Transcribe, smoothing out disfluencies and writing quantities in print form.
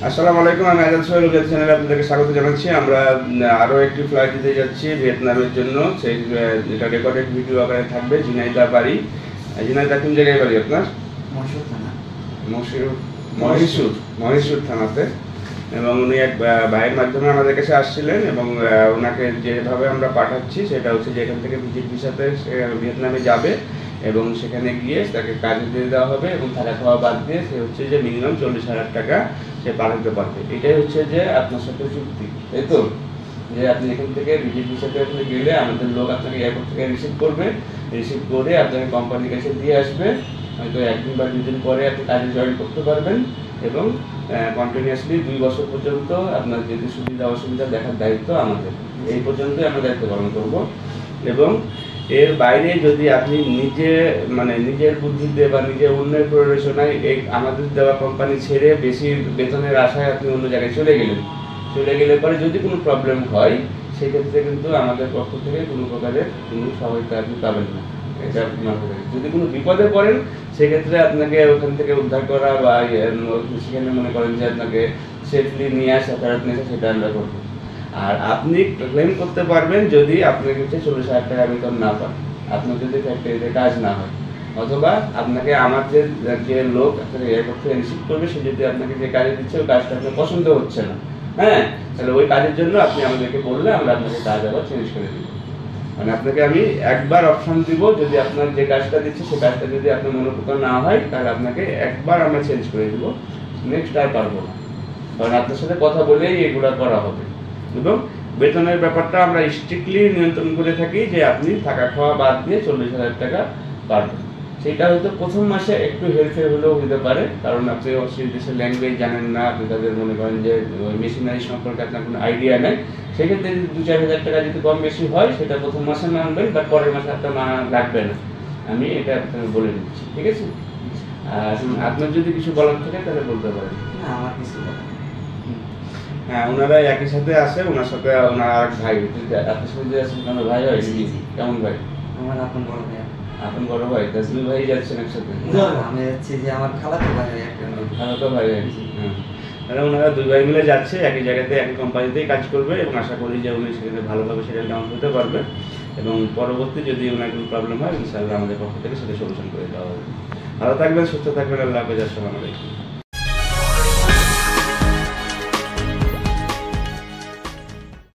আসসালামু আলাইকুম, আমি আজাদ সোহেল চ্যানেলে আপনাদেরকে স্বাগত জানাচ্ছি। আমরা আরও একটি ফ্লাইট দিতে যাচ্ছি ভিয়েতনামের জন্য। সেই এটা রেকর্ডেড ভিডিও আকারে থাকবে। ঝিনাইদহ বাড়ি। ঝিনাইদহ কোন জায়গায় বাড়ি আপনার? মহীশূর থানা। মহীশূর থানাতে। এবং উনি এক ভাইয়ের মাধ্যমে আমাদের কাছে আসছিলেন এবং ওনাকে যেভাবে আমরা পাঠাচ্ছি সেটা হচ্ছে যে এখান থেকে ভিজিট ভিসাতে সে ভিয়েতনামে যাবে এবং সেখানে গিয়ে তাকে কাজে দিয়ে দেওয়া হবে এবং থাকা খাওয়া বাদ দিয়ে সে হচ্ছে যে মিনিমাম 40,000 টাকা সে পাঠাতে পারবে। এটাই হচ্ছে যে আপনার সাথে চুক্তি, তাই তো? যে আপনি এখান থেকে ভিজিট ভিসাতে আপনি গেলে আমাদের লোক আপনাকে এয়ারপোর্ট থেকে রিসিভ করবে, রিসিভ করে আপনাকে কোম্পানির কাছে দিয়ে আসবে। হয়তো একদিন বা 2 দিন পরে আপনি কাজে জয়েন করতে পারবেন এবং কন্টিনিউয়াসলি 2 বছর পর্যন্ত আপনার যদি সুবিধা অসুবিধা দেখার দায়িত্ব আমাদের। এই পর্যন্তই আমরা দায়িত্ব পালন করব। এবং এর বাইরে যদি আপনি নিজের বুদ্ধিতে বা নিজের অন্যের প্ররোচনায় এই আমাদের দেওয়া কোম্পানি ছেড়ে বেশি বেতনের আশায় আপনি অন্য জায়গায় চলে গেলে পরে যদি কোনো প্রবলেম হয় সেক্ষেত্রে কিন্তু আমাদের পক্ষ থেকে কোনো প্রকারের কোনো সহায়তা আপনি পাবেন না। এটা যদি কোনো বিপদে পড়েন সেক্ষেত্রে আপনাকে ওখান থেকে উদ্ধার করা বা সেখানে মনে করেন যে আপনাকে সেফলি নিয়ে আসা ফেরত নিয়ে আসা, সেটা আমরা করবো। আর আপনি ক্লেম করতে পারবেন যদি আপনার কাছে 40,000 টাকা বেতন না পান, আপনার যদি ফ্যাক্টরিতে কাজ না হয়, অথবা আপনাকে আমার যে লোক আপনাকে এয়ারপোর্ট থেকে রিসিভ করবে সে যদি আপনাকে যে কাজে দিচ্ছে ওই কাজটা আপনার পছন্দ হচ্ছে না, হ্যাঁ, তাহলে ওই কাজের জন্য আপনি আমাদেরকে বললে আমরা আপনাকে কাজ আবার চেঞ্জ করে দিব। মানে আপনাকে আমি একবার অপশন দিব, যদি আপনার যে কাজটা দিচ্ছে সে কাজটা যদি আপনার মনোপুত না হয় তাহলে আপনাকে একবার আমরা চেঞ্জ করে দিব, নেক্সট আর পারবো না। কারণ আপনার সাথে কথা বলেই এগুলা করা হবে। এবং বেতনের ব্যাপারটা আমরা স্ট্রিক্টলি নিয়ন্ত্রণ করে থাকি যে আপনি থাকা খাওয়া বাদ দিয়ে 40,000 টাকা পাবেন। সেটা হয়তো প্রথম মাসে একটু হেরফের হলেও হতে পারে, কারণ আপনি সেই দেশের ল্যাঙ্গুয়েজ জানেন না, আপনি তাদের মনে করেন যে মেশিনারি সম্পর্কে আপনার কোনো আইডিয়া নেই। সেক্ষেত্রে যদি 2-4 হাজার টাকা যদি কম বেশি হয় সেটা প্রথম মাসে মানবেন, বা পরের মাসে আপনার মানা লাগবে না। আমি এটা আপনাকে বলে দিচ্ছি, ঠিক আছে? আর আপনার যদি কিছু বলার থাকে তাহলে বলতে পারেন। না, আমার কিছু বলার নেই। হ্যাঁ, ওনারা একই সাথে আছে, ওনার সাথে ওনার আর ভাই, আপনার সাথে যে আছেন কেন ভাই হয়? কেমন ভাই? আমার আপন বড় ভাই। আপন বড় ভাই? তাসলিম ভাই যাচ্ছেন একসাথে? না, আমি যাচ্ছি যে আমার খালাতো ভাই হয় একটা। খালাতো ভাই আছে, হ্যাঁ। তাহলে ওনারা 2 ভাই মিলে যাচ্ছে, একই জায়গাতে একই কোম্পানিতেই কাজ করবে এবং আশা করি যে উনি সেখানে ভালোভাবে সেটা ডাউন হতে পারবে এবং পরবর্তী যদি ওনার কোনো প্রবলেম হয় ইনশাআল্লাহ আমাদের পক্ষ থেকে সেটা সলিউশন করে দেওয়া হবে। ভালো থাকবেন, সুস্থ থাকবেন, আল্লাহ হাফেজ, আসসালামু আলাইকুম।